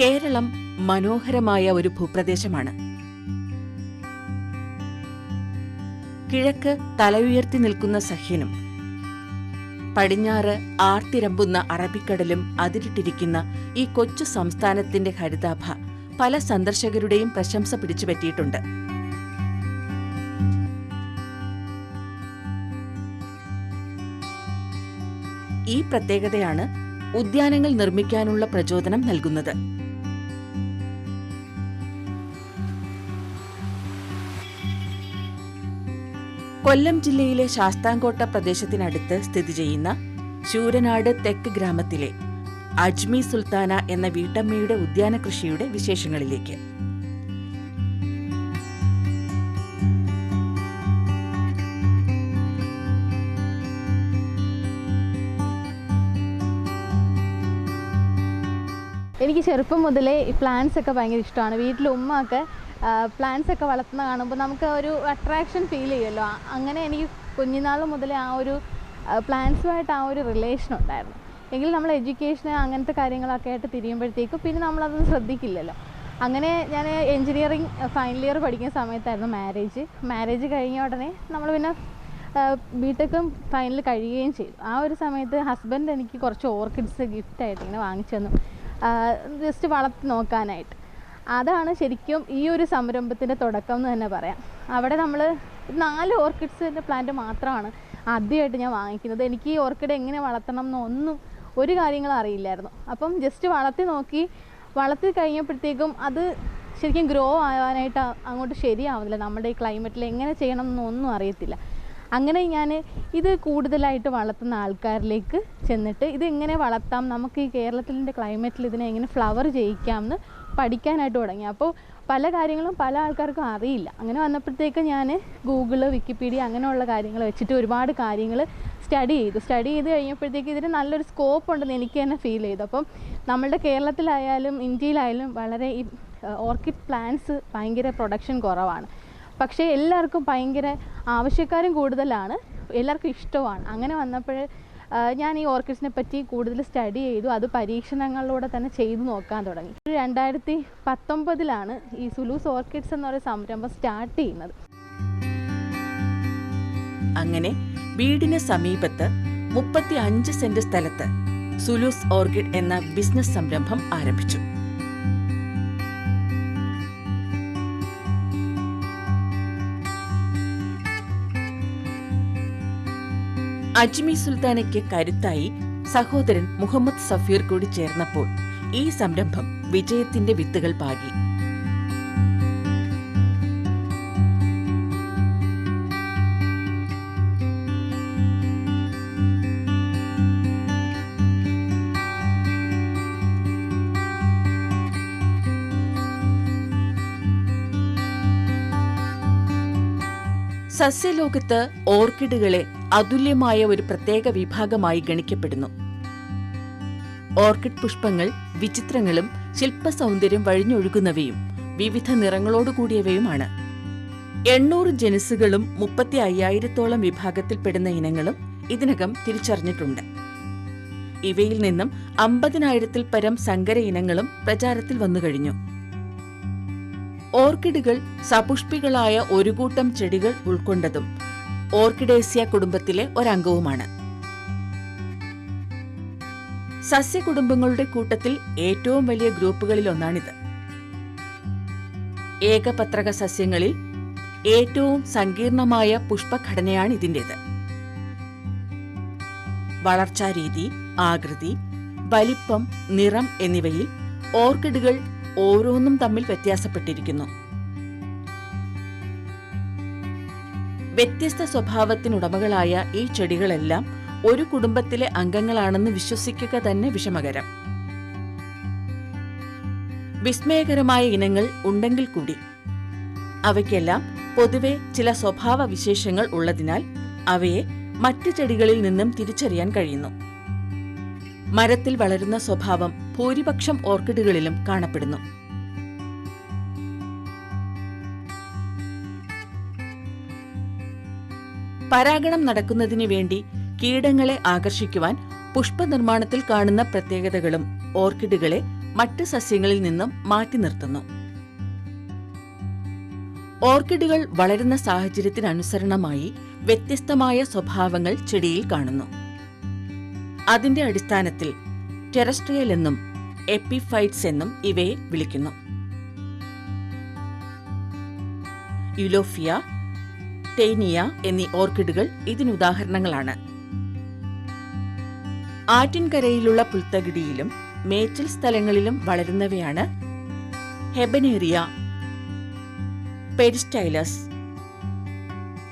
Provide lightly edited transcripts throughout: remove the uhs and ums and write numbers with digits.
കേരളം മനോഹരമായ ഒരു ഭൂപ്രദേശമാണ്. കിഴക്ക് തലയുയർത്തി നിൽക്കുന്ന സഹ്യനും പടിഞ്ഞാറ് ആർത്തിരമ്പുന്ന അറബിക്കടലും അതിരിട്ടിരിക്കുന്ന ഈ കൊച്ചു സംസ്ഥാനത്തിന്റെ ഹരിതാഭ പല സന്ദർശകരുടെയും പ്രശംസ പിടിച്ചുപറ്റിയിട്ടുണ്ട്. ഈ പ്രത്യേകതയാണ് ഉദ്യാനങ്ങൾ നിർമ്മിക്കാനുള്ള പ്രചോദനം നൽകുന്നത്. കൊല്ലം ജില്ലയിലെ ശാസ്താംകോട്ട പ്രദേശത്തിനടുത്ത് സ്ഥിതി ചെയ്യുന്ന ശൂരനാട് തെക്ക് ഗ്രാമത്തിലെ അജ്മി സുൽത്താന എന്ന വീട്ടമ്മയുടെ ഉദ്യാന കൃഷിയുടെ വിശേഷങ്ങളിലേക്ക്. എനിക്ക് ചെറുപ്പം മുതലേ ഈ പ്ലാന്റ്സ് ഒക്കെ ഭയങ്കര ഇഷ്ടമാണ്. വീട്ടിൽ ഉമ്മ ഒക്കെ പ്ലാന്റ്സ് ഒക്കെ വളർത്തുന്ന കാണുമ്പോൾ നമുക്ക് ഒരു അട്രാക്ഷൻ ഫീൽ ചെയ്യുമല്ലോ. അങ്ങനെ എനിക്ക് കുഞ്ഞുനാൾ മുതലേ ആ ഒരു പ്ലാന്റ്സുമായിട്ട് ആ ഒരു റിലേഷൻ ഉണ്ടായിരുന്നു. എങ്കിലും നമ്മൾ എഡ്യൂക്കേഷന് അങ്ങനത്തെ കാര്യങ്ങളൊക്കെ ആയിട്ട് തിരിയുമ്പോഴത്തേക്കും പിന്നെ നമ്മളതൊന്നും ശ്രദ്ധിക്കില്ലല്ലോ. അങ്ങനെ ഞാൻ എൻജിനീയറിങ് ഫൈനൽ ഇയർ പഠിക്കുന്ന സമയത്തായിരുന്നു മാരേജ് കഴിഞ്ഞ ഉടനെ നമ്മൾ പിന്നെ ബിടെക്കും ഫൈനൽ കഴിയുകയും ചെയ്തു. ആ ഒരു സമയത്ത് ഹസ്ബൻഡ് എനിക്ക് കുറച്ച് ഓർക്കിഡ്സ് ഗിഫ്റ്റായിട്ട് ഇങ്ങനെ വാങ്ങിച്ചു തന്നു, ജസ്റ്റ് വളർത്തി നോക്കാനായിട്ട്. അതാണ് ശരിക്കും ഈ ഒരു സംരംഭത്തിൻ്റെ തുടക്കം എന്ന് തന്നെ പറയാം. അവിടെ നമ്മൾ 4 ഓർക്കിഡ്സിൻ്റെ പ്ലാന്റ് മാത്രമാണ് ആദ്യമായിട്ട് ഞാൻ വാങ്ങിക്കുന്നത്. എനിക്ക് ഈ ഓർക്കിഡ് എങ്ങനെ വളർത്തണം എന്നൊന്നും ഒരു കാര്യങ്ങളും അറിയില്ലായിരുന്നു. അപ്പം ജസ്റ്റ് വളർത്തി കഴിഞ്ഞപ്പോഴത്തേക്കും അത് ശരിക്കും ഗ്രോ ആവാനായിട്ട് അങ്ങോട്ട് ശരിയാവുന്നില്ല. നമ്മുടെ ഈ ക്ലൈമറ്റിൽ എങ്ങനെ ചെയ്യണം എന്നൊന്നും അറിയത്തില്ല. അങ്ങനെ ഞാൻ ഇത് കൂടുതലായിട്ട് വളർത്തുന്ന ആൾക്കാരിലേക്ക് ചെന്നിട്ട് ഇത് എങ്ങനെ വളർത്താം, നമുക്ക് ഈ കേരളത്തിൻ്റെ ക്ലൈമറ്റിൽ ഇതിനെ എങ്ങനെ ഫ്ലവർ ചെയ്യിക്കാമെന്ന് പഠിക്കാനായിട്ട് തുടങ്ങി. അപ്പോൾ പല കാര്യങ്ങളും പല ആൾക്കാർക്കും അറിയില്ല. അങ്ങനെ വന്നപ്പോഴത്തേക്ക് ഞാൻ ഗൂഗിള്, വിക്കിപീഡിയ അങ്ങനെയുള്ള കാര്യങ്ങൾ വെച്ചിട്ട് ഒരുപാട് കാര്യങ്ങൾ സ്റ്റഡി ചെയ്ത് കഴിഞ്ഞപ്പോഴത്തേക്ക് ഇതിന് നല്ലൊരു സ്കോപ്പ് ഉണ്ടെന്ന് എനിക്ക് തന്നെ ഫീൽ ചെയ്തു. അപ്പം നമ്മളുടെ കേരളത്തിലായാലും ഇന്ത്യയിലായാലും വളരെ ഈ ഓർക്കിഡ് പ്ലാന്റ്സ് ഭയങ്കര പ്രൊഡക്ഷൻ കുറവാണ്. പക്ഷേ എല്ലാവർക്കും ഭയങ്കര ആവശ്യക്കാരും കൂടുതലാണ്, എല്ലാവർക്കും ഇഷ്ടമാണ്. അങ്ങനെ വന്നപ്പോൾ ഞാൻ ഈ ഓർക്കിഡ്സിനെ പറ്റി കൂടുതൽ സ്റ്റഡി ചെയ്തു. അത് പരീക്ഷണങ്ങളിലൂടെ തന്നെ ചെയ്തു നോക്കാൻ തുടങ്ങി. 2019 ഈ സുലൂസ് ഓർക്കിഡ്സ് എന്നൊരു സംരംഭം സ്റ്റാർട്ട് ചെയ്യുന്നത്. അങ്ങനെ വീടിന് സമീപത്ത് 35 സെന്റ് സ്ഥലത്ത് സുലൂസ് ഓർക്കിഡ് എന്ന ബിസിനസ് സംരംഭം ആരംഭിച്ചു. അജ്മി സുൽത്താനയ്ക്ക് കരുത്തായി സഹോദരൻ മുഹമ്മദ് സഫീർ കൂടി ചേർന്നപ്പോൾ ഈ സംരംഭം വിജയത്തിന്റെ വിത്തുകൾ പാകി. സസ്യലോകത്ത് ഓർക്കിഡുകളെ അതുല്യമായ ഒരു പ്രത്യേക വിഭാഗമായി ഗണിക്കപ്പെടുന്നു. ഓർക്കിഡ് പുഷ്പങ്ങൾ വിചിത്രങ്ങളും ശില്പസൗന്ദര്യം വഴിഞ്ഞൊഴുകുന്നവയും വിവിധ നിറങ്ങളോടുകൂടിയവയുമാണ്. 800 ജനുസുകളും 35,000-ഓളം വിഭാഗത്തിൽപ്പെടുന്ന ഇനങ്ങളും ഇതിനകം തിരിച്ചറിഞ്ഞിട്ടുണ്ട്. ഇവയിൽ നിന്നും 50,000-ൽ പരം സങ്കര ഇനങ്ങളും പ്രചാരത്തിൽ വന്നുകഴിഞ്ഞു. ഓർക്കിഡുകൾ സപുഷ്പികളായ ഒരു കൂട്ടം ചെടികൾ ഉൾക്കൊണ്ടതും ഓർക്കിഡേസിയ കുടുംബത്തിലെ ഒരംഗവുമാണ്. സസ്യകുടുംബങ്ങളുടെ കൂട്ടത്തിൽ ഏറ്റവും വലിയ ഗ്രൂപ്പുകളിലൊന്നാണിത്. ഏകപത്രക സസ്യങ്ങളിൽ ഏറ്റവും സങ്കീർണമായ പുഷ്പഘടനയാണ് ഇതിൻ്റേത്. വളർച്ചാരീതി, ആകൃതി, വലിപ്പം, നിറം എന്നിവയിൽ ഓർക്കിഡുകൾ ഓരോന്നും തമ്മിൽ വ്യത്യാസപ്പെട്ടിരിക്കുന്നു. വ്യത്യസ്ത സ്വഭാവത്തിനുടമകളായ ഈ ചെടികളെല്ലാം ഒരു കുടുംബത്തിലെ അംഗങ്ങളാണെന്ന് വിശ്വസിക്കുക തന്നെ വിഷമകരം. വിസ്മയകരമായ ഇനങ്ങൾ ഉണ്ടെങ്കിൽ കൂടി അവയ്ക്കെല്ലാം പൊതുവെ ചില സ്വഭാവ വിശേഷങ്ങൾ ഉള്ളതിനാൽ അവയെ മറ്റ് ചെടികളിൽ നിന്നും തിരിച്ചറിയാൻ കഴിയുന്നു. മരത്തിൽ വളരുന്ന സ്വഭാവം ഭൂരിപക്ഷം ഓർക്കിഡുകളിലും കാണപ്പെടുന്നു. പരാഗണം നടക്കുന്നതിനു വേണ്ടി കീടങ്ങളെ ആകർഷിക്കുവാൻ പുഷ്പനിർമ്മാണത്തിൽ കാണുന്ന പ്രത്യേകതകളും ഓർക്കിഡുകളെ മറ്റ് സസ്യങ്ങളിൽ നിന്നും മാറ്റി നിർത്തുന്നു. ഓർക്കിഡുകൾ വളരുന്ന സാഹചര്യത്തിനനുസരണമായി വ്യത്യസ്തമായ സ്വഭാവങ്ങൾ ചെടിയിൽ കാണുന്നു. അതിന്റെ അടിസ്ഥാനത്തിൽ ടെറസ്ട്രിയൽ എന്നും എപ്പിഫൈറ്റ്സ് എന്നും ഇവയെ വിളിക്കുന്നു. യുലോഫിയ, ടേനിയ എന്നീ ഓർക്കിഡുകൾ ഇതിനുദാഹരണങ്ങളാണ്. ആറ്റിൻകരയിലുള്ള പുൽത്തകിടിയിലും മേച്ചിൽ സ്ഥലങ്ങളിലും വളരുന്നവയാണ് ഹെബനേറിയ, പെരിസ്റ്റൈലസ്,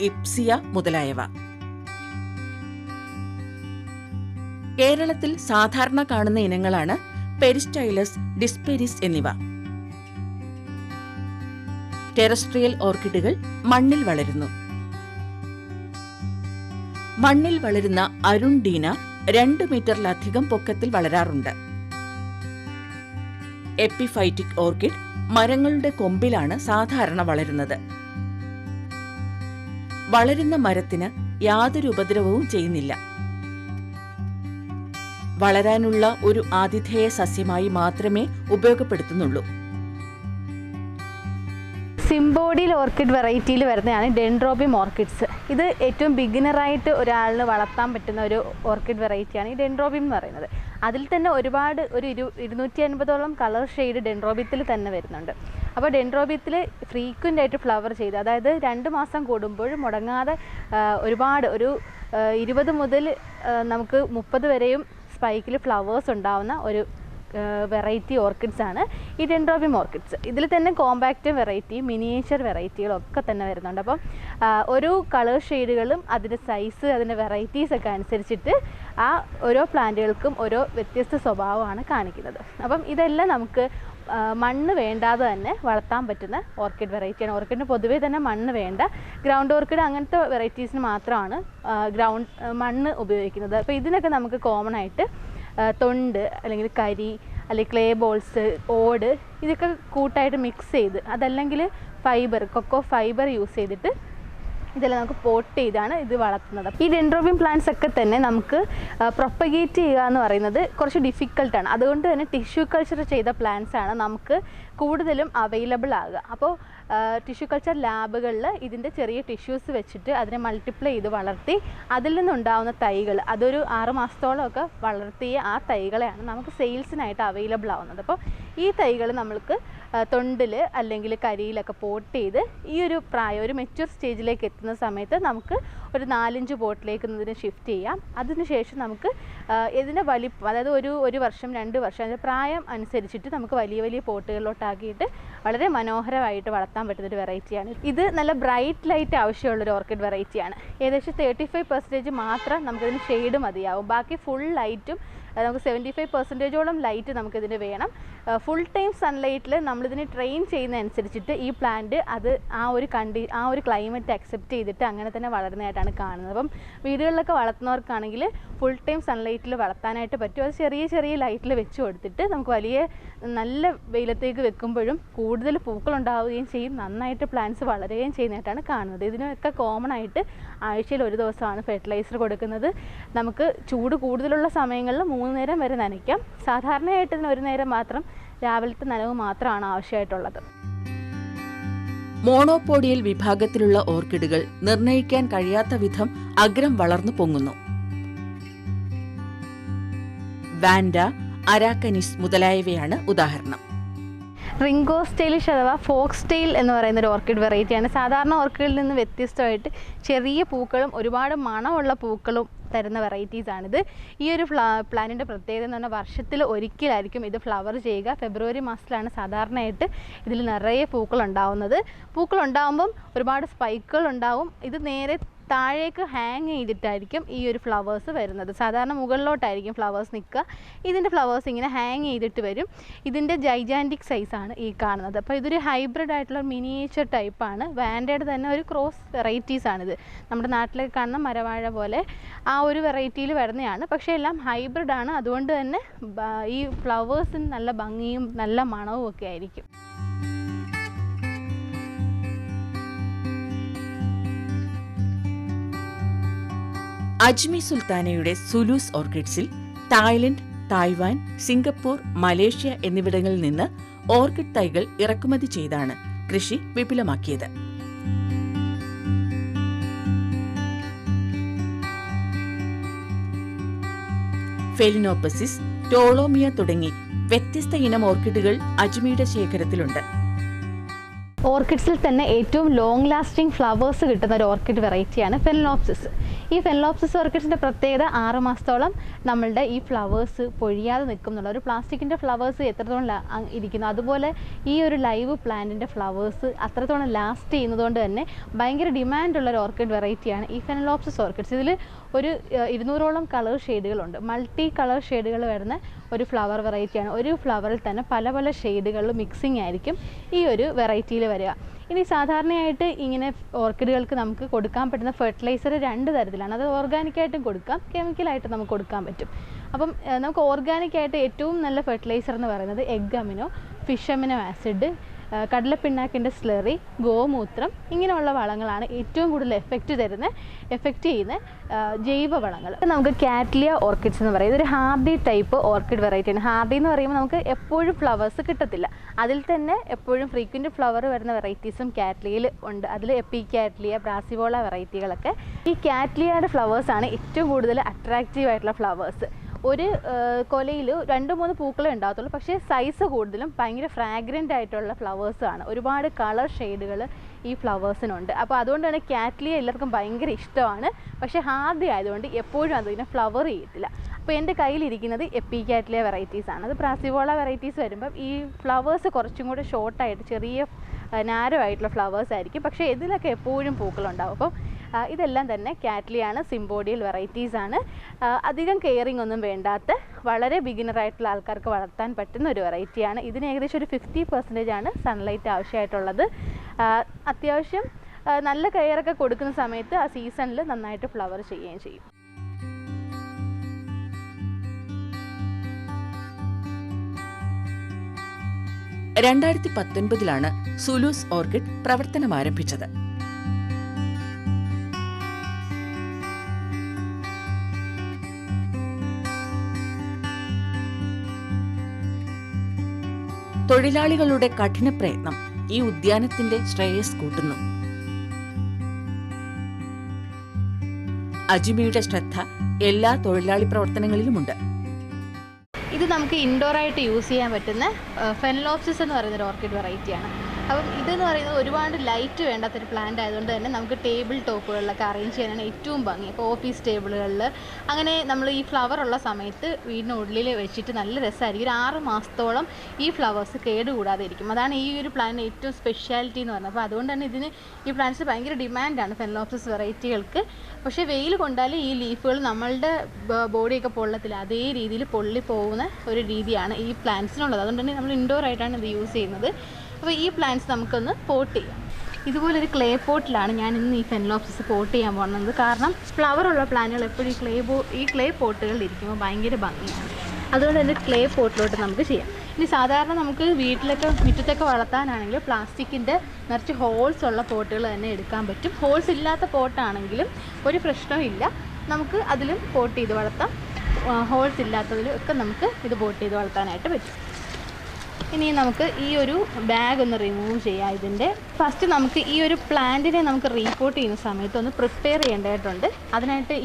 ഇപ്സിയ മുതലായവ. കേരളത്തിൽ സാധാരണ കാണുന്ന ഇനങ്ങളാണ് പെരിസ്റ്റൈലസ്, ഡിസ്പെരിസ് എന്നിവ. ടെറസ്ട്രിയൽ ഓർക്കിഡുകൾ മണ്ണിൽ വളരുന്നു. മണ്ണിൽ വളരുന്ന അരുണ്ടീന 2 മീറ്ററിലധികം പൊക്കത്തിൽ വളരാറുണ്ട്. എപ്പിഫൈറ്റിക് ഓർക്കിഡ് മരങ്ങളുടെ കൊമ്പിലാണ് സാധാരണ വളരുന്നത്. വളരുന്ന മരത്തിന് യാതൊരു ഉപദ്രവവും ചെയ്യുന്നില്ല. വളരാനുള്ള ഒരു ആതിഥേയ സസ്യമായി മാത്രമേ ഉപയോഗപ്പെടുത്തുന്നുള്ളൂ. സിംബോഡിയൽ ഓർക്കിഡ് വെറൈറ്റിയിൽ വരുന്നതാണ് ഡെൻഡ്രോബിയം ഓർക്കിഡ്സ്. ഇത് ഏറ്റവും ബിഗിനറായിട്ട് ഒരാളിന് വളർത്താൻ പറ്റുന്ന ഒരു ഓർക്കിഡ് വെറൈറ്റിയാണ് ഈ ഡെൻഡ്രോബിയം എന്ന് പറയുന്നത്. അതിൽ തന്നെ ഒരുപാട് ഒരു 250ഓളം കളർ ഷെയ്ഡ് ഡെൻഡ്രോബിയത്തിൽ തന്നെ വരുന്നുണ്ട്. അപ്പോൾ ഡെൻഡ്രോബിയത്തിൽ ഫ്രീക്വൻ്റ് ആയിട്ട് ഫ്ലവർ ചെയ്ത്, അതായത് 2 മാസം കൂടുമ്പോൾ മുടങ്ങാതെ ഒരുപാട് ഒരു 20 മുതൽ നമുക്ക് 30 വരെയും സ്പൈക്കിൽ ഫ്ലവേഴ്സ് ഉണ്ടാവുന്ന ഒരു വെറൈറ്റി ഓർക്കിഡ്സ് ആണ് ഈ ഡെൻഡ്രോബിയം ഓർക്കിഡ്സ്. ഇതിൽ തന്നെ കോമ്പാക്റ്റ് വെറൈറ്റി, മിനിയേച്ചർ വെറൈറ്റികളും ഒക്കെ തന്നെ വരുന്നുണ്ട്. അപ്പം ഓരോ കളർ ഷെയ്ഡുകളും അതിൻ്റെ സൈസ്, അതിൻ്റെ വെറൈറ്റീസ് ഒക്കെ അനുസരിച്ചിട്ട് ആ ഓരോ പ്ലാന്റുകൾക്കും ഓരോ വ്യത്യസ്ത സ്വഭാവമാണ് കാണിക്കുന്നത്. അപ്പം ഇതെല്ലാം നമുക്ക് മണ്ണ് വേണ്ടാതെ തന്നെ വളർത്താൻ പറ്റുന്ന ഓർക്കിഡ് വെറൈറ്റിയാണ്. ഓർക്കിഡിന് പൊതുവേ തന്നെ മണ്ണ് വേണ്ട. ഗ്രൗണ്ട് ഓർക്കിഡ് അങ്ങനത്തെ വെറൈറ്റീസിന് മാത്രമാണ് മണ്ണ് ഉപയോഗിക്കുന്നത്. അപ്പോൾ ഇതിനൊക്കെ നമുക്ക് കോമൺ ആയിട്ട് തൊണ്ട് അല്ലെങ്കിൽ കരി അല്ലെങ്കിൽ ക്ലേ ബോൾസ്, ഓട് ഇതൊക്കെ കൂട്ടായിട്ട് മിക്സ് ചെയ്ത്, അതല്ലെങ്കിൽ ഫൈബർ, കൊക്കോ ഫൈബർ യൂസ് ചെയ്തിട്ട് ഇതെല്ലാം നമുക്ക് പോട്ട് ചെയ്താണ് ഇത് വളർത്തുന്നത്. ഈ ഡെൻഡ്രോബിയം പ്ലാന്റ്സ് ഒക്കെ തന്നെ നമുക്ക് പ്രൊപ്പഗേറ്റ് ചെയ്യുക എന്ന് പറയുന്നത് കുറച്ച് ഡിഫിക്കൽട്ടാണ്. അതുകൊണ്ട് തന്നെ ടിഷ്യൂ കൾച്ചർ ചെയ്ത പ്ലാന്റ്സ് ആണ് നമുക്ക് കൂടുതലും അവൈലബിൾ ആകുക. അപ്പോൾ ടിഷ്യൂ കൾച്ചർ ലാബുകളിൽ ഇതിൻ്റെ ചെറിയ ടിഷ്യൂസ് വെച്ചിട്ട് അതിനെ മൾട്ടിപ്ലൈ ചെയ്ത് വളർത്തി അതിൽ നിന്നുണ്ടാകുന്ന തൈകൾ, അതൊരു 6 മാസത്തോളമൊക്കെ വളർത്തിയ ആ തൈകളെയാണ് നമുക്ക് സെയിൽസിനായിട്ട് അവൈലബിൾ ആവുന്നത്. അപ്പോൾ ഈ തൈകൾ നമ്മൾക്ക് തൊണ്ടിൽ അല്ലെങ്കിൽ കരിയിലൊക്കെ പോട്ട് ചെയ്ത് ഈ ഒരു പ്രായം, ഒരു മെച്യൂർ സ്റ്റേജിലേക്ക് എത്തുന്ന സമയത്ത് നമുക്ക് ഒരു 4-5 പോട്ടിലേക്ക് ഇതിനെ ഷിഫ്റ്റ് ചെയ്യാം. അതിനുശേഷം നമുക്ക് ഇതിൻ്റെ വലിപ്പം, അതായത് ഒരു വർഷം 2 വർഷം അതിൻ്റെ പ്രായം അനുസരിച്ചിട്ട് നമുക്ക് വലിയ വലിയ പോട്ടുകളിലോട്ടാക്കിയിട്ട് വളരെ മനോഹരമായിട്ട് വളർത്താൻ പറ്റുന്നൊരു വെറൈറ്റിയാണ്. ഇത് നല്ല ബ്രൈറ്റ് ലൈറ്റ് ആവശ്യമുള്ളൊരു ഓർക്കിഡ് വെറൈറ്റിയാണ്. ഏകദേശം 35% മാത്രം നമുക്കിതിന് ഷെയ്ഡ് മതിയാവും. ബാക്കി ഫുൾ ലൈറ്റും നമുക്ക് 75%ഓളം ലൈറ്റ് നമുക്കിതിന് വേണം. ഫുൾ ടൈം സൺലൈറ്റിൽ നമ്മളിതിനെ ട്രെയിൻ ചെയ്യുന്ന അനുസരിച്ചിട്ട് ഈ പ്ലാന്റ് അത് ആ ഒരു ക്ലൈമറ്റ് അക്സെപ്റ്റ് ചെയ്തിട്ട് അങ്ങനെ തന്നെ വളരുന്നതായിട്ടാണ് കാണുന്നത്. അപ്പം വീടുകളിലൊക്കെ വളർത്തുന്നവർക്കാണെങ്കിൽ ഫുൾ ടൈം സൺലൈറ്റിൽ വളർത്താനായിട്ട് പറ്റും. അത് ചെറിയ ചെറിയ ലൈറ്റിൽ വെച്ച് കൊടുത്തിട്ട് നമുക്ക് നല്ല വെയിലത്തേക്ക് വെക്കുമ്പോഴും കൂടുതൽ പൂക്കളുണ്ടാവുകയും ചെയ്യും, നന്നായിട്ട് പ്ലാന്റ്സ് വളരുകയും ചെയ്യുന്നതായിട്ടാണ് കാണുന്നത്. ഇതിനൊക്കെ കോമൺ ആയിട്ട് ആഴ്ചയിൽ 1 ദിവസമാണ് ഫെർട്ടിലൈസർ കൊടുക്കുന്നത്. നമുക്ക് ചൂട് കൂടുതലുള്ള സമയങ്ങളിൽ 3 നേരം വരെ നനയ്ക്കാം. സാധാരണയായിട്ട് ഇതിന് 1 നേരം മാത്രം, രാവിലത്തെ നനവ് മാത്രമാണ് ആവശ്യമായിട്ടുള്ളത്. മോണോപോഡിയൽ വിഭാഗത്തിലുള്ള ഓർക്കിഡുകൾ നിർണ്ണയിക്കാൻ കഴിയാത്ത വിധം അഗ്രം വളർന്നു പൊങ്ങുന്നു. വാൻഡ, അരാക്കനിസ് മുതലായവയാണ് ഉദാഹരണം. റിംഗോ സ്റ്റൈലിഷ് അഥവാ ഫോക്സ് ടെയിൽ എന്ന് പറയുന്ന ഒരു ഓർക്കിഡ് വെറൈറ്റിയാണ്. സാധാരണ ഓർക്കിഡിൽ നിന്ന് വ്യത്യസ്തമായിട്ട് ചെറിയ പൂക്കളും ഒരുപാട് മണമുള്ള പൂക്കളും തരുന്ന വെറൈറ്റീസാണിത്. ഈ ഒരു പ്ലാന്റിൻ്റെ പ്രത്യേകത എന്ന് പറഞ്ഞാൽ വർഷത്തിൽ ഒരിക്കലായിരിക്കും ഇത് ഫ്ലവർ ചെയ്യുക. ഫെബ്രുവരി മാസത്തിലാണ് സാധാരണയായിട്ട് ഇതിൽ നിറയെ പൂക്കളുണ്ടാവുന്നത്. പൂക്കളുണ്ടാകുമ്പം ഒരുപാട് സ്പൈക്കുകൾ ഉണ്ടാവും. ഇത് നേരെ താഴേക്ക് ഹാങ് ചെയ്തിട്ടായിരിക്കും ഈ ഒരു ഫ്ലവേഴ്സ് വരുന്നത്. സാധാരണ മുകളിലോട്ടായിരിക്കും ഫ്ലവേഴ്സ് നിൽക്കുക. ഇതിൻ്റെ ഫ്ലവേഴ്സ് ഇങ്ങനെ ഹാങ് ചെയ്തിട്ട് വരും. ഇതിൻ്റെ ജൈജാൻറ്റിക് സൈസാണ് ഈ കാണുന്നത്. അപ്പോൾ ഇതൊരു ഹൈബ്രിഡ് ആയിട്ടുള്ള മിനിയേച്ചർ ടൈപ്പാണ്. വാൻഡയുടെ തന്നെ ഒരു ക്രോസ് വെറൈറ്റീസാണിത്. നമ്മുടെ നാട്ടിലേക്ക് കാണുന്ന മരവാഴ പോലെ ആ ഒരു വെറൈറ്റിയിൽ വരുന്നതാണ്. പക്ഷേ എല്ലാം ഹൈബ്രിഡാണ്. അതുകൊണ്ട് തന്നെ ഈ ഫ്ലവേഴ്സിന് നല്ല ഭംഗിയും നല്ല മണവും ഒക്കെ ആയിരിക്കും. അജ്മി സുൽത്താനയുടെ സുലൂസ് ഓർക്കിഡ്സിൽ തായ്ലൻഡ്, തായ്വാൻ, സിംഗപ്പൂർ, മലേഷ്യ എന്നിവിടങ്ങളിൽ നിന്ന് ഓർക്കിഡ് തൈകൾ ഇറക്കുമതി ചെയ്താണ് കൃഷി വിപുലമാക്കിയത്. ഫെലിനോപ്പസിസ്, ടോളോമിയ തുടങ്ങി വ്യത്യസ്ത ഇനം ഓർക്കിഡുകൾ അജ്മിയുടെ ശേഖരത്തിലുണ്ട്. ഓർക്കിഡ്സിൽ തന്നെ ഏറ്റവും ലോങ് ലാസ്റ്റിംഗ് ഫ്ലവേഴ്സ് കിട്ടുന്ന ഒരു ഓർക്കിഡ് വെറൈറ്റിയാണ് ഫെലിനോപ്സിസ്. ഈ ഫെലിനോപ്സിസ് ഓർക്കിഡ്സിൻ്റെ പ്രത്യേകത 6 മാസത്തോളം നമ്മളുടെ ഈ ഫ്ലവേഴ്സ് പൊഴിയാതെ നിൽക്കും എന്നുള്ള. ഒരു പ്ലാസ്റ്റിക്കിൻ്റെ ഫ്ലവേഴ്സ് എത്രത്തോളം ഇരിക്കുന്നു, അതുപോലെ ഈ ഒരു ലൈവ് പ്ലാന്റിൻ്റെ ഫ്ലവേഴ്സ് അത്രത്തോളം ലാസ്റ്റ് ചെയ്യുന്നതുകൊണ്ട് തന്നെ ഭയങ്കര ഡിമാൻഡുള്ള ഒരു ഓർക്കിഡ് വെറൈറ്റിയാണ് ഈ ഫെലിനോപ്സിസ് ഓർക്കിഡ്സ്. ഇതിൽ ഒരു 200ഓളം കളർ ഷെയ്ഡുകളുണ്ട്. മൾട്ടി കളർ ഷെയ്ഡുകൾ വരുന്ന ഒരു ഫ്ലവർ വെറൈറ്റിയാണ്. ഒരു ഫ്ലവറിൽ തന്നെ പല പല ഷെയ്ഡുകളിൽ മിക്സിംഗ് ആയിരിക്കും ഈ ഒരു വെറൈറ്റിയിൽ വരിക. ഇനി സാധാരണയായിട്ട് ഇങ്ങനെ ഓർക്കിഡുകൾക്ക് നമുക്ക് കൊടുക്കാൻ പറ്റുന്ന ഫെർട്ടിലൈസർ 2 തരത്തിലാണ്. അത് ഓർഗാനിക്കായിട്ടും കൊടുക്കാം, കെമിക്കലായിട്ട് നമുക്ക് കൊടുക്കാൻ പറ്റും. അപ്പം നമുക്ക് ഓർഗാനിക്കായിട്ട് ഏറ്റവും നല്ല ഫെർട്ടിലൈസർ എന്ന് പറയുന്നത് egg amino, fish amino acid, കടലപ്പിണ്ണാക്കിൻ്റെ സ്ലറി, ഗോമൂത്രം, ഇങ്ങനെയുള്ള വളങ്ങളാണ് ഏറ്റവും കൂടുതൽ എഫക്റ്റ് ചെയ്യുന്ന ജൈവ വളങ്ങൾ. നമുക്ക് കാറ്റ്ലിയ ഓർക്കിഡ്സ് എന്ന് പറയും. ഇതൊരു ഹാർഡി ടൈപ്പ് ഓർക്കിഡ് വെറൈറ്റിയാണ്. ഹാർഡി എന്ന് പറയുമ്പോൾ നമുക്ക് എപ്പോഴും ഫ്ലവേഴ്സ് കിട്ടത്തില്ല. അതിൽ തന്നെ എപ്പോഴും ഫ്രീക്വൻറ്റ് ഫ്ലവർ വരുന്ന വെറൈറ്റീസും കാറ്റ്ലിയയിൽ ഉണ്ട്. അതിൽ എപ്പി കാറ്റ്ലിയ, ബ്രാസിവോള വെറൈറ്റികളൊക്കെ. ഈ കാറ്റ്ലിയയുടെ ഫ്ലവേഴ്സാണ് ഏറ്റവും കൂടുതൽ അട്രാക്റ്റീവ് ആയിട്ടുള്ള ഫ്ലവേഴ്സ്. ഒരു കൊലയിൽ 2-3 പൂക്കളേ ഉണ്ടാകത്തുള്ളൂ, പക്ഷേ സൈസ് കൂടുതലും ഭയങ്കര ഫ്രാഗ്രൻ്റ് ആയിട്ടുള്ള ഫ്ലവേഴ്സാണ്. ഒരുപാട് കളർ ഷെയ്ഡുകൾ ഈ ഫ്ലവേഴ്സിനുണ്ട്. അപ്പോൾ അതുകൊണ്ട് തന്നെ കാറ്റ്ലിയ എല്ലാവർക്കും ഭയങ്കര ഇഷ്ടമാണ്. പക്ഷേ ഹാർഡി ആയതുകൊണ്ട് എപ്പോഴും അതിനെ ഫ്ലവർ ചെയ്യത്തില്ല. അപ്പോൾ എൻ്റെ കയ്യിലിരിക്കുന്നത് എപ്പി കാറ്റ്ലിയ വെറൈറ്റീസാണ്. അത് ബ്രാസിവോള വെറൈറ്റീസ് വരുമ്പം ഈ ഫ്ലവേഴ്സ് കുറച്ചും കൂടെ ഷോർട്ടായിട്ട് ചെറിയ നാരോ ആയിട്ടുള്ള ഫ്ലവേഴ്സ് ആയിരിക്കും, പക്ഷേ ഇതിലൊക്കെ എപ്പോഴും പൂക്കളുണ്ടാവും. അപ്പം ഇതെല്ലാം തന്നെ കാറ്റ്ലിയാണ്, സിംബോഡിയൽ വെറൈറ്റീസാണ്. അധികം കെയറിങ് ഒന്നും വേണ്ടാത്ത വളരെ ബിഗിനറായിട്ടുള്ള ആൾക്കാർക്ക് വളർത്താൻ പറ്റുന്ന ഒരു വെറൈറ്റിയാണ്. ഇതിന് ഏകദേശം ഒരു 50% സൺലൈറ്റ് ആവശ്യമായിട്ടുള്ളത്. അത്യാവശ്യം നല്ല കെയറൊക്കെ കൊടുക്കുന്ന സമയത്ത് ആ സീസണിൽ നന്നായിട്ട് ഫ്ലവർ ചെയ്യുകയും ചെയ്യും. ലാണ് സുലൂസ് ഓർക്കിഡ് പ്രവർത്തനം ആരംഭിച്ചത്. തൊഴിലാളികളുടെ കഠിന പ്രയത്നം ഈ ഉദ്യാനത്തിന്റെ ശ്രേയസ് കൂട്ടുന്നു. അജ്മിയുടെ ശ്രദ്ധ എല്ലാ തൊഴിലാളി പ്രവർത്തനങ്ങളിലുമുണ്ട്. ഇത് നമുക്ക് ഇൻഡോറായിട്ട് യൂസ് ചെയ്യാൻ പറ്റുന്ന ഫെലിനോപ്സിസ് എന്ന് പറയുന്നൊരു ഓർക്കിഡ് വെറൈറ്റിയാണ്. അപ്പം ഇതെന്ന് പറയുന്നത് ഒരുപാട് ലൈറ്റ് വേണ്ടാത്തൊരു പ്ലാന്റ് ആയതുകൊണ്ട് തന്നെ നമുക്ക് ടേബിൾ ടോപ്പുകളിലൊക്കെ അറേഞ്ച് ചെയ്യാനാണ് ഏറ്റവും ഭംഗി. ഇപ്പോൾ ഓഫീസ് ടേബിളുകളിൽ അങ്ങനെ നമ്മൾ ഈ ഫ്ലവർ ഉള്ള സമയത്ത് വീടിനുള്ളിൽ വെച്ചിട്ട് നല്ല രസമായിരിക്കും. ഒരു 6 മാസത്തോളം ഈ ഫ്ലവേഴ്സ് കേടുകൂടാതെ ഇരിക്കും. അതാണ് ഈ ഒരു പ്ലാന്റിന് ഏറ്റവും സ്പെഷ്യാലിറ്റി എന്ന് പറയുന്നത്. അപ്പോൾ അതുകൊണ്ട് തന്നെ ഈ പ്ലാന്റ്സ് ഭയങ്കര ഡിമാൻഡാണ് ഫെലിനോപ്സിസ് വെറൈറ്റികൾക്ക്. പക്ഷേ വെയിൽ കൊണ്ടാൽ ഈ ലീഫുകൾ നമ്മളുടെ ബോഡിയൊക്കെ പൊള്ളത്തില്ല, അതേ രീതിയിൽ പൊള്ളിപ്പോകുന്ന ഒരു രീതിയാണ് ഈ പ്ലാന്റ്സിനുള്ളത്. അതുകൊണ്ട് തന്നെ നമ്മൾ ഇൻഡോർ ആയിട്ടാണ് ഇത് യൂസ് ചെയ്യുന്നത്. അപ്പോൾ ഈ പ്ലാന്റ്സ് നമുക്കൊന്ന് പോട്ട് ചെയ്യാം. ഇതുപോലൊരു ക്ലേ പോട്ടിലാണ് ഞാൻ ഇന്ന് ഈ ഫെലിനോപ്സിസ് പോട്ട് ചെയ്യാൻ പോകുന്നത്. കാരണം ഫ്ലവറുള്ള പ്ലാന്റുകൾ എപ്പോഴും ഈ ക്ലേ പോട്ടുകളിൽ ഇരിക്കുമ്പോൾ ഭയങ്കര ഭംഗിയാണ്. അതുകൊണ്ട് തന്നെ ക്ലേ പോട്ടിലോട്ട് നമുക്ക് ചെയ്യാം. ഇനി സാധാരണ നമുക്ക് വീട്ടിലൊക്കെ മുറ്റത്തൊക്കെ വളർത്താനാണെങ്കിൽ പ്ലാസ്റ്റിക്കിൻ്റെ നിറച്ച് ഹോൾസ് ഉള്ള പോട്ടുകൾ തന്നെ എടുക്കാൻ പറ്റും. ഹോൾസ് ഇല്ലാത്ത പോട്ടാണെങ്കിലും ഒരു പ്രശ്നമില്ല, നമുക്ക് അതിലും പോട്ട് ചെയ്ത് വളർത്താം. ഹോൾസ് ഇല്ലാത്തതിലും ഒക്കെ നമുക്ക് ഇത് പോട്ട് ചെയ്ത് വളർത്താനായിട്ട് പറ്റും. ഇനി നമുക്ക് ഈ ഒരു ബാഗ് ഒന്ന് റിമൂവ് ചെയ്യാം. ഇതിൻ്റെ ഫസ്റ്റ് നമുക്ക് ഈ ഒരു പ്ലാന്റിനെ നമുക്ക് റീപോർട്ട് ചെയ്യുന്ന സമയത്ത് ഒന്ന് പ്രിപ്പയർ ചെയ്യേണ്ടതായിട്ടുണ്ട്. അതിനായിട്ട്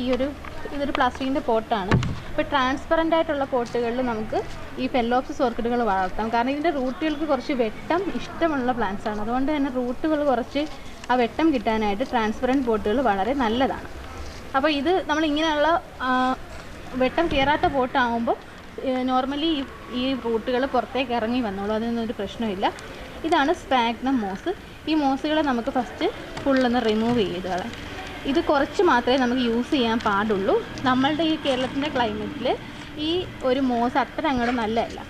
ഇതൊരു പ്ലാസ്റ്റിക്കിൻ്റെ പോട്ടാണ്. ഇപ്പോൾ ട്രാൻസ്പെറൻ്റ് ആയിട്ടുള്ള പോട്ടുകളിൽ നമുക്ക് ഈ ഫെലിനോപ്സിസ് ഓർക്കിഡുകൾ വളർത്താം. കാരണം ഇതിൻ്റെ റൂട്ടുകൾക്ക് കുറച്ച് വെട്ടം ഇഷ്ടമുള്ള പ്ലാന്റ്സ് ആണ്. അതുകൊണ്ട് തന്നെ റൂട്ടുകൾ കുറച്ച് ആ വെട്ടം കിട്ടാനായിട്ട് ട്രാൻസ്പെറൻറ്റ് പോട്ടുകൾ വളരെ നല്ലതാണ്. അപ്പോൾ ഇത് നമ്മളിങ്ങനെയുള്ള വെട്ടം കയറാത്ത പോട്ടാകുമ്പോൾ നോർമലി ഈ റൂട്ടുകൾ പുറത്തേക്ക് ഇറങ്ങി വന്നോളൂ, അതിനൊരു പ്രശ്നമില്ല. ഇതാണ് സ്പാഗ്നം മോസ്. ഈ മോസുകളെ നമുക്ക് ഫസ്റ്റ് ഫുള്ളൊന്ന് റിമൂവ് ചെയ്ത് കളയാം. ഇത് കുറച്ച് മാത്രമേ നമുക്ക് യൂസ് ചെയ്യാൻ പാടുള്ളൂ. നമ്മളുടെ ഈ കേരളത്തിൻ്റെ ക്ലൈമറ്റിൽ ഈ ഒരു മോസ് അത്ര അങ്ങോട്ട് നല്ലതല്ല,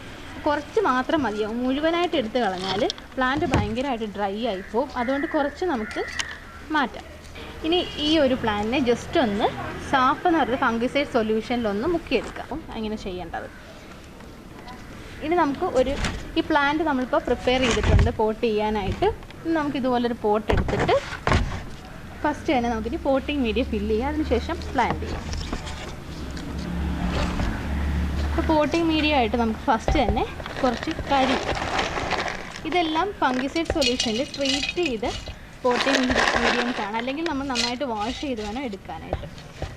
കുറച്ച് മാത്രം മതിയാവും. മുഴുവനായിട്ട് എടുത്ത് കളഞ്ഞാൽ പ്ലാന്റ് ഭയങ്കരമായിട്ട് ഡ്രൈ ആയിപ്പോവും. അതുകൊണ്ട് കുറച്ച് നമുക്ക് മാറ്റാം. ഇനി ഈ ഒരു പ്ലാന്റിനെ ജസ്റ്റ് ഒന്ന് സാഫ് എന്ന് പറയുന്നത് ഫംഗിസൈഡ് സൊല്യൂഷനിലൊന്ന് മുക്കിയെടുക്കാം. അങ്ങനെ ചെയ്യേണ്ടത്. ഇനി നമുക്ക് ഈ പ്ലാന്റ് നമ്മളിപ്പോൾ പ്രിപ്പയർ ചെയ്തിട്ടുണ്ട് പോട്ട് ചെയ്യാനായിട്ട്. ഇനി നമുക്ക് ഇതുപോലൊരു പോട്ട് എടുത്തിട്ട് ഫസ്റ്റ് തന്നെ നമുക്കിനി പോട്ടിങ് മീഡിയ ഫില്ല് ചെയ്യാം. അതിനുശേഷം പ്ലാന്റ് ചെയ്യാം. ഇപ്പോൾ പോട്ടിംഗ് മീഡിയ ആയിട്ട് നമുക്ക് ഫസ്റ്റ് തന്നെ കുറച്ച് കരി, ഇതെല്ലാം ഫംഗിസൈഡ് സൊല്യൂഷനിൽ ട്രീറ്റ് ചെയ്ത് പോട്ടിംഗ് മീഡിയംസ് ആണ്, അല്ലെങ്കിൽ നമ്മൾ നന്നായിട്ട് വാഷ് ചെയ്ത് വേണം എടുക്കാനായിട്ട്.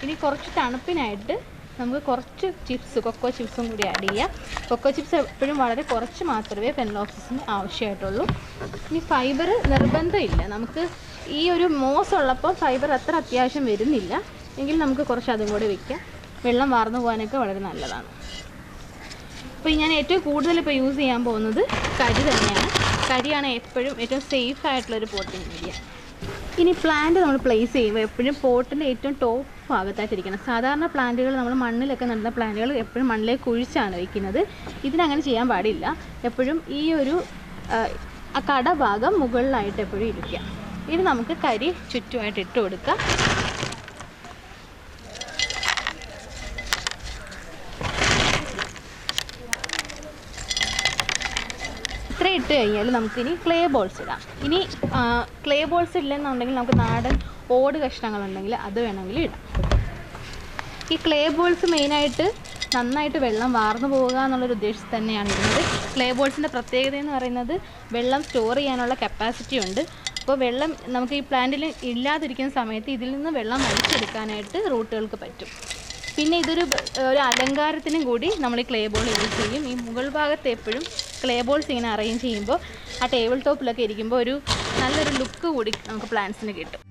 ഇനി കുറച്ച് തണുപ്പിനായിട്ട് നമുക്ക് കുറച്ച് ചിപ്സ്, കൊക്കോ ചിപ്സും കൂടി ആഡ് ചെയ്യാം. കൊക്കോ ചിപ്സ് എപ്പോഴും വളരെ കുറച്ച് മാത്രമേ ഫെനലോപ്സിസിന് ആവശ്യമായിട്ടുള്ളൂ. ഇനി ഫൈബർ നിർബന്ധമില്ല, നമുക്ക് ഈ ഒരു മോസ് ഉള്ളപ്പോൾ ഫൈബർ അത്ര അത്യാവശ്യം വരുന്നില്ല, എങ്കിൽ നമുക്ക് കുറച്ച് അതും കൂടി വയ്ക്കാം. വെള്ളം വാർന്നു പോകാനൊക്കെ വളരെ നല്ലതാണ്. അപ്പോൾ ഞാൻ ഏറ്റവും കൂടുതൽ ഇപ്പോൾ യൂസ് ചെയ്യാൻ പോകുന്നത് കരി തന്നെയാണ്. കരിയാണ് എപ്പോഴും ഏറ്റവും സേഫ് ആയിട്ടുള്ളൊരു പോട്ടിംഗ് മീഡിയ. ഇനി പ്ലാന്റ് നമ്മൾ പ്ലേസ് ചെയ്യുമ്പോൾ എപ്പോഴും പോട്ടിൻ്റെ ഏറ്റവും ടോപ്പ് ഭാഗത്തായിട്ടിരിക്കണം. സാധാരണ പ്ലാന്റുകൾ നമ്മൾ മണ്ണിലൊക്കെ നടുന്ന പ്ലാന്റുകൾ എപ്പോഴും മണ്ണിലേക്ക് കുഴിച്ചാണ് വയ്ക്കുന്നത്. ഇതിനങ്ങനെ ചെയ്യാൻ പാടില്ല. എപ്പോഴും ഈ ഒരു കടഭാഗം മുകളിലായിട്ട് എപ്പോഴും ഇരിക്കുക. ഇനി നമുക്ക് കരി ചുറ്റുമായിട്ട് ഇട്ട് കൊടുക്കാം. ഇത്ര ഇട്ട് കഴിഞ്ഞാൽ നമുക്കിനി ക്ലേ ബോൾസ് ഇടാം. ഇനി ക്ലേ ബോൾസ് ഇല്ലെന്നുണ്ടെങ്കിൽ നമുക്ക് നാടൻ ഓട് കഷ്ണങ്ങളുണ്ടെങ്കിൽ അത് വേണമെങ്കിൽ ഇടാം. ഈ ക്ലേ ബോൾസ് മെയിനായിട്ട് നന്നായിട്ട് വെള്ളം വാർന്നു പോവുക എന്നുള്ളൊരു ഉദ്ദേശത്തിൽ തന്നെയാണ് ഇടുന്നത്. ക്ലേ ബോൾസിൻ്റെ പ്രത്യേകത എന്ന് പറയുന്നത് വെള്ളം സ്റ്റോർ ചെയ്യാനുള്ള കപ്പാസിറ്റി ഉണ്ട്. അപ്പോൾ വെള്ളം നമുക്ക് ഈ പ്ലാന്റിൽ ഇല്ലാതിരിക്കുന്ന സമയത്ത് ഇതിൽ നിന്ന് വെള്ളം വലിച്ചെടുക്കാനായിട്ട് റൂട്ടുകൾക്ക് പറ്റും. പിന്നെ ഇതൊരു അലങ്കാരത്തിനും കൂടി നമ്മൾ ഈ ക്ലേ ബോൾ യൂസ് ചെയ്യും. ഈ മുകൾ ഭാഗത്ത് എപ്പോഴും ക്ലേ ബോൾസ് ഇങ്ങനെ അറേഞ്ച് ചെയ്യുമ്പോൾ ആ ടേബിൾ ടോപ്പിലൊക്കെ ഇരിക്കുമ്പോൾ ഒരു നല്ലൊരു ലുക്ക് കൂടി നമുക്ക് പ്ലാന്റ്സിന് കിട്ടും.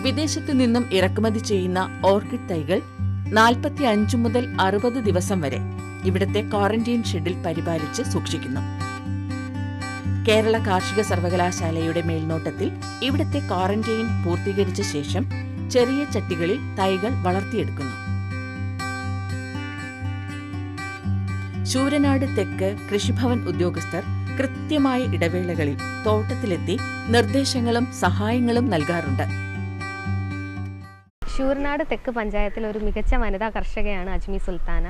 വിദേശത്തു നിന്നും ഇറക്കുമതി ചെയ്യുന്ന ഓർക്കിഡ് തൈകൾ 45 മുതൽ 60 ദിവസം വരെ ഇവിടുത്തെ ക്വാറന്റൈൻ ഷെഡിൽ പരിപാലിച്ച് സൂക്ഷിക്കുന്നു. കേരള കാർഷിക സർവകലാശാലയുടെ മേൽനോട്ടത്തിൽ ഇവിടുത്തെ ക്വാറന്റൈൻ പൂർത്തീകരിച്ച ശേഷം ചെറിയ ചട്ടികളിൽ തൈകൾ വളർത്തിയെടുക്കുന്നു. ശൂരനാട് തെക്ക് കൃഷിഭവൻ ഉദ്യോഗസ്ഥർ കൃത്യമായ ഇടവേളകളിൽ തോട്ടത്തിലെത്തി നിർദ്ദേശങ്ങളും സഹായങ്ങളും നൽകാറുണ്ട്. ശൂരനാട് തെക്ക് പഞ്ചായത്തിൽ ഒരു മികച്ച വനിതാ കർഷകയാണ് അജ്മി സുൽത്താന.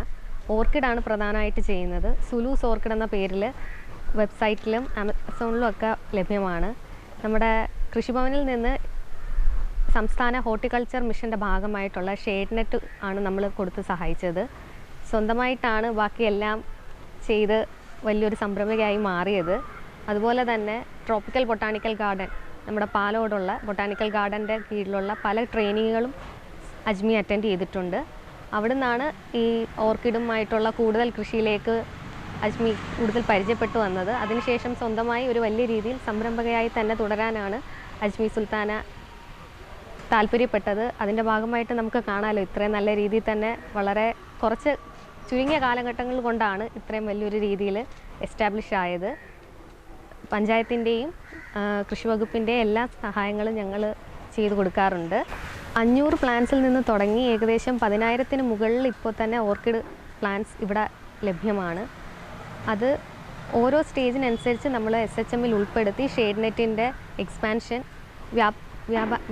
ഓർക്കിഡാണ് പ്രധാനമായിട്ട് ചെയ്യുന്നത്. സുലൂസ് ഓർക്കിഡ് എന്ന പേരിൽ വെബ്സൈറ്റിലും ആമസോണിലും ഒക്കെ ലഭ്യമാണ്. നമ്മുടെ കൃഷിഭവനിൽ നിന്ന് സംസ്ഥാന ഹോർട്ടിക്കൾച്ചർ മിഷൻ്റെ ഭാഗമായിട്ടുള്ള ഷെയ്ഡ് നെറ്റ് ആണ് നമ്മൾ കൊടുത്ത് സഹായിച്ചത്. സ്വന്തമായിട്ടാണ് ബാക്കിയെല്ലാം ചെയ്ത് വലിയൊരു സംരംഭകയായി മാറിയത്. അതുപോലെ തന്നെ ട്രോപ്പിക്കൽ ബൊട്ടാണിക്കൽ ഗാർഡൻ, നമ്മുടെ പാലോടുള്ള ബൊട്ടാണിക്കൽ ഗാർഡൻ്റെ കീഴിലുള്ള പല ട്രെയിനിങ്ങുകളും അജ്മി അറ്റൻഡ് ചെയ്തിട്ടുണ്ട്. അവിടെ നിന്നാണ് ഈ ഓർക്കിഡുമായിട്ടുള്ള കൂടുതൽ കൃഷിയിലേക്ക് അജ്മി കൂടുതൽ പരിചയപ്പെട്ടു വന്നത്. അതിനുശേഷം സ്വന്തമായി ഒരു വലിയ രീതിയിൽ സംരംഭകയായി തന്നെ തുടരാനാണ് അജ്മി സുൽത്താന താല്പര്യപ്പെട്ടത്. അതിൻ്റെ ഭാഗമായിട്ട് നമുക്ക് കാണാമല്ലോ, ഇത്രയും നല്ല രീതിയിൽ തന്നെ വളരെ കുറച്ച് ചുരുങ്ങിയ കാലഘട്ടങ്ങൾ കൊണ്ടാണ് ഇത്രയും വലിയൊരു രീതിയിൽ എസ്റ്റാബ്ലിഷ് ആയത്. പഞ്ചായത്തിൻ്റെയും കൃഷി വകുപ്പിൻ്റെയും എല്ലാ സഹായങ്ങളും ഞങ്ങൾ ചെയ്തു കൊടുക്കാറുണ്ട്. 500 പ്ലാന്റ്സിൽ നിന്ന് തുടങ്ങി ഏകദേശം 10,000-ന് മുകളിൽ ഇപ്പോൾ തന്നെ ഓർക്കിഡ് പ്ലാന്റ്സ് ഇവിടെ ലഭ്യമാണ്. അത് ഓരോ സ്റ്റേജിനനുസരിച്ച് നമ്മൾ SHMൽ ഉൾപ്പെടുത്തി ഷെയ്ഡ് നെറ്റിൻ്റെ എക്സ്പാൻഷൻ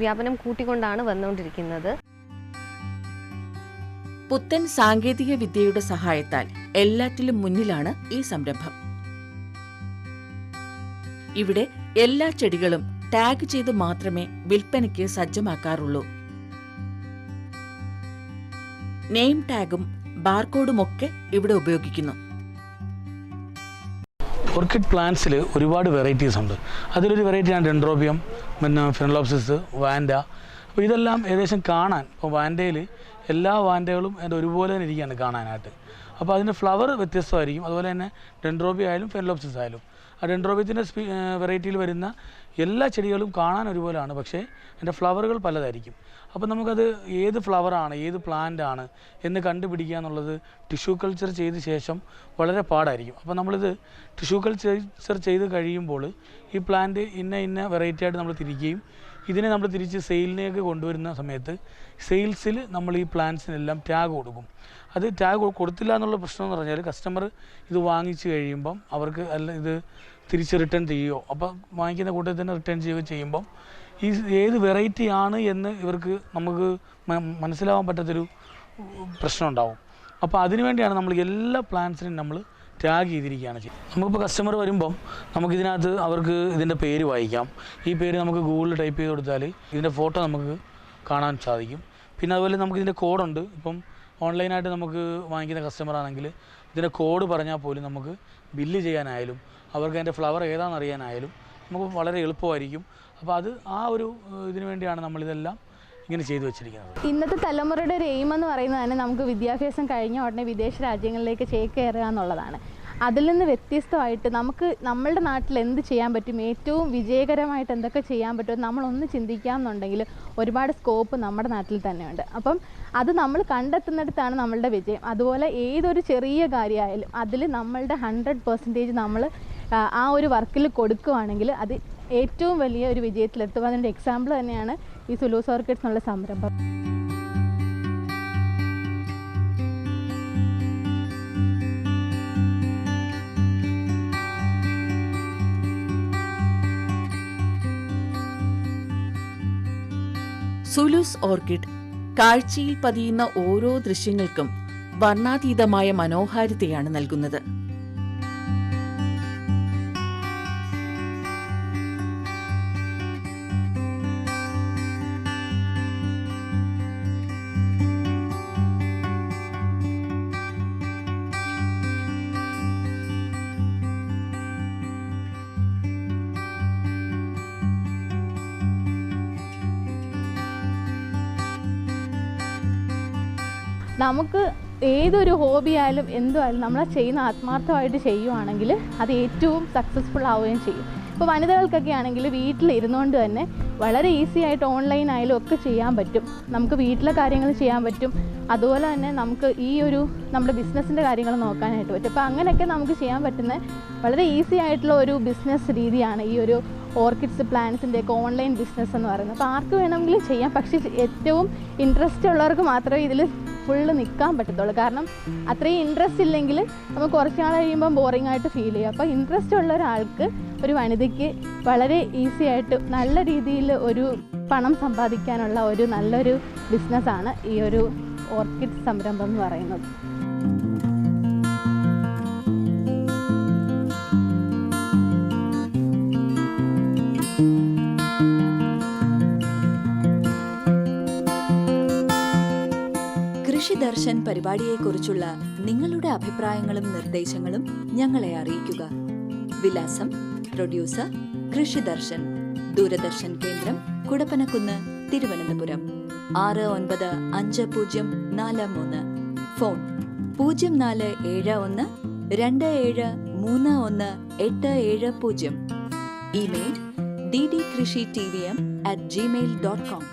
വ്യാപനം കൂട്ടിക്കൊണ്ടാണ് വന്നുകൊണ്ടിരിക്കുന്നത്. പുത്തൻ സാങ്കേതിക വിദ്യയുടെ സഹായത്താൽ എല്ലാറ്റിലും മുന്നിലാണ് ഈ സംരംഭം. ഇവിടെ എല്ലാ ചെടികളും ടാഗ് ചെയ്ത് മാത്രമേ വിൽപ്പനയ്ക്ക് സജ്ജമാക്കാറുള്ളൂ. നെയിം ടാഗും ബാർകോഡുമൊക്കെ ഇവിടെ ഉപയോഗിക്കുന്നു. ഓർക്കിഡ് പ്ലാന്റ്സിൽ ഒരുപാട് വെറൈറ്റീസ് ഉണ്ട്. അതിലൊരു വെറൈറ്റിയാണ് ഡെൻഡ്രോബിയം, പിന്നെ ഫെനലോപ്സിസ്, വാൻഡ. അപ്പോൾ ഇതെല്ലാം ഏകദേശം കാണാൻ, ഇപ്പോൾ വാൻഡയിൽ എല്ലാ വാൻഡകളും ഒരുപോലെ തന്നെ ഇരിക്കുകയാണ് കാണാനായിട്ട്. അപ്പോൾ അതിൻ്റെ ഫ്ലവർ വ്യത്യസ്തമായിരിക്കും. അതുപോലെ തന്നെ ഡെൻഡ്രോബിയം ആയാലും ഫെനലോപ്സിസ് ആയാലും ആ ഡെൻഡ്രോബിയത്തിൻ്റെ വെറൈറ്റിയിൽ വരുന്ന എല്ലാ ചെടികളും കാണാൻ ഒരുപോലെയാണ്, പക്ഷേ അതിൻ്റെ ഫ്ലവറുകൾ പലതായിരിക്കും. അപ്പോൾ നമുക്കത് ഏത് ഫ്ലവറാണ്, ഏത് പ്ലാന്റ് ആണ് എന്ന് കണ്ടുപിടിക്കുക എന്നുള്ളത് ടിഷ്യൂ കൾച്ചർ ചെയ്ത ശേഷം വളരെ പാടായിരിക്കും. അപ്പോൾ നമ്മളിത് ടിഷ്യൂ കൾച്ചർ ചെയ്ത് കഴിയുമ്പോൾ ഈ പ്ലാന്റ് ഇന്ന വെറൈറ്റി ആയിട്ട് നമ്മൾ തിരിക്കുകയും ഇതിനെ നമ്മൾ തിരിച്ച് സെയിലിലേക്ക് കൊണ്ടുവരുന്ന സമയത്ത് സെയിൽസിൽ നമ്മൾ ഈ പ്ലാന്റ്സിനെല്ലാം ടാഗ് കൊടുക്കും. അത് ടാഗ് കൊടുത്തില്ല എന്നുള്ള പ്രശ്നം എന്ന് പറഞ്ഞാൽ കസ്റ്റമർ ഇത് വാങ്ങിച്ച് കഴിയുമ്പം അവർക്ക് ഇത് തിരിച്ച് റിട്ടേൺ ചെയ്യുകയോ, അപ്പോൾ വാങ്ങിക്കുന്ന കൂട്ടത്തിൽ തന്നെ റിട്ടേൺ ചെയ്യുകയോ ചെയ്യുമ്പം ഈ ഏത് വെറൈറ്റി ആണ് എന്ന് ഇവർക്ക് നമുക്ക് മനസ്സിലാവാൻ പറ്റാത്തൊരു പ്രശ്നം ഉണ്ടാവും. അപ്പോൾ അതിനുവേണ്ടിയാണ് നമ്മൾ എല്ലാ പ്ലാന്റ്സിനും നമ്മൾ ടാഗ് ചെയ്തിരിക്കുകയാണ് ചെയ്യുന്നത്. നമുക്കിപ്പോൾ കസ്റ്റമർ വരുമ്പം നമുക്കിതിനകത്ത് അവർക്ക് ഇതിൻ്റെ പേര് വായിക്കാം. ഈ പേര് നമുക്ക് ഗൂഗിളിൽ ടൈപ്പ് ചെയ്ത് കൊടുത്താൽ ഇതിൻ്റെ ഫോട്ടോ നമുക്ക് കാണാൻ സാധിക്കും. പിന്നെ അതുപോലെ നമുക്ക് ഇതിൻ്റെ കോഡുണ്ട്. ഇപ്പം ഓൺലൈനായിട്ട് നമുക്ക് വാങ്ങിക്കുന്ന കസ്റ്റമർ ആണെങ്കിൽ ഇതിൻ്റെ കോഡ് പറഞ്ഞാൽ പോലും നമുക്ക് ബില്ല് ചെയ്യാനായാലും അവർക്ക് അതിൻ്റെ ഫ്ലവർ ഏതാണെന്ന് അറിയാനായാലും നമുക്ക് വളരെ എളുപ്പമായിരിക്കും. അപ്പോൾ അത് ആ ഒരു ഇതിനു വേണ്ടിയാണ് നമ്മളിതെല്ലാം ഇങ്ങനെ ചെയ്തു വെച്ചിരിക്കുന്നത്. ഇന്നത്തെ തലമുറയുടെ ഒരു എയിം എന്ന് പറയുന്നത് തന്നെ നമുക്ക് വിദ്യാഭ്യാസം കഴിഞ്ഞ ഉടനെ വിദേശ രാജ്യങ്ങളിലേക്ക് ചേക്കേറുക എന്നുള്ളതാണ്. അതിൽ നിന്ന് വ്യത്യസ്തമായിട്ട് നമുക്ക് നമ്മളുടെ നാട്ടിൽ എന്ത് ചെയ്യാൻ പറ്റും, ഏറ്റവും വിജയകരമായിട്ട് എന്തൊക്കെ ചെയ്യാൻ പറ്റും നമ്മളൊന്ന് ചിന്തിക്കാമെന്നുണ്ടെങ്കിൽ ഒരുപാട് സ്കോപ്പ് നമ്മുടെ നാട്ടിൽ തന്നെയുണ്ട്. അപ്പം അത് നമ്മൾ കണ്ടെത്തുന്നിടത്താണ് നമ്മളുടെ വിജയം. അതുപോലെ ഏതൊരു ചെറിയ കാര്യമായാലും അതിൽ നമ്മളുടെ 100% നമ്മൾ ആ ഒരു വർക്കിൽ കൊടുക്കുകയാണെങ്കിൽ അത് ഏറ്റവും വലിയ ഒരു വിജയത്തിലെത്തും. അതിൻ്റെ എക്സാമ്പിൾ തന്നെയാണ് ഈ സുലൂസ് ഓർക്കിഡ്സ് എന്നുള്ള സംരംഭം. സുലൂസ് ഓർക്കിഡ് കാഴ്ചയിൽ പതിയുന്ന ഓരോ ദൃശ്യങ്ങൾക്കും വർണ്ണാതീതമായ മനോഹാരിതയാണ് നൽകുന്നത്. നമുക്ക് ഏതൊരു ഹോബി ആയാലും എന്തുമായാലും നമ്മൾ ചെയ്യുന്ന ആത്മാർത്ഥമായിട്ട് ചെയ്യുവാണെങ്കിൽ അത് ഏറ്റവും സക്സസ്ഫുൾ ആവുകയും ചെയ്യും. ഇപ്പോൾ വനിതകൾക്കൊക്കെ ആണെങ്കിൽ വീട്ടിലിരുന്നുകൊണ്ട് തന്നെ വളരെ ഈസി ആയിട്ട് ഓൺലൈൻ ആയാലും ഒക്കെ ചെയ്യാൻ പറ്റും. നമുക്ക് വീട്ടിലെ കാര്യങ്ങൾ ചെയ്യാൻ പറ്റും, അതുപോലെ തന്നെ നമുക്ക് ഈ ഒരു നമ്മുടെ ബിസിനസ്സിൻ്റെ കാര്യങ്ങൾ നോക്കാനായിട്ട് പറ്റും. അപ്പോൾ അങ്ങനെയൊക്കെ നമുക്ക് ചെയ്യാൻ പറ്റുന്ന വളരെ ഈസി ആയിട്ടുള്ള ഒരു ബിസിനസ് രീതിയാണ് ഈ ഒരു ഓർക്കിഡ്സ് പ്ലാന്റ്സിൻ്റെയൊക്കെ ഓൺലൈൻ ബിസിനസ് എന്ന് പറയുന്നത്. അപ്പോൾ ആർക്ക് വേണമെങ്കിലും ചെയ്യാം, പക്ഷേ ഏറ്റവും ഇൻട്രസ്റ്റ് ഉള്ളവർക്ക് മാത്രമേ ഇതിൽ ഫുള്ള് നിൽക്കാൻ പറ്റത്തുള്ളൂ. കാരണം അത്രയും ഇൻട്രസ്റ്റ് ഇല്ലെങ്കിൽ നമുക്ക് കുറച്ച് നാൾ കഴിയുമ്പം ബോറിംഗ് ആയിട്ട് ഫീൽ ചെയ്യും. അപ്പോൾ ഇൻട്രസ്റ്റ് ഉള്ള ഒരാൾക്ക്, ഒരു വനിതയ്ക്ക് വളരെ ഈസി ആയിട്ട് നല്ല രീതിയിൽ ഒരു പണം സമ്പാദിക്കാനുള്ള ഒരു നല്ലൊരു ബിസിനസ്സാണ് ഈ ഒരു ഓർക്കിഡ് സംരംഭം എന്ന് പറയുന്നത്. കൃഷി ദർശൻ പരിപാടിയെക്കുറിച്ചുള്ള നിങ്ങളുടെ അഭിപ്രായങ്ങളും നിർദ്ദേശങ്ങളും ഞങ്ങളെ അറിയിക്കുക. വിലാസം: പ്രൊഡ്യൂസർ കൃഷി ദർശൻ, ദൂരദർശൻ കേന്ദ്രം, Kudappanakunnu, Thiruvananthapuram 695043. Phone 0471 27318770. Email ddkrishitm@gmail.com.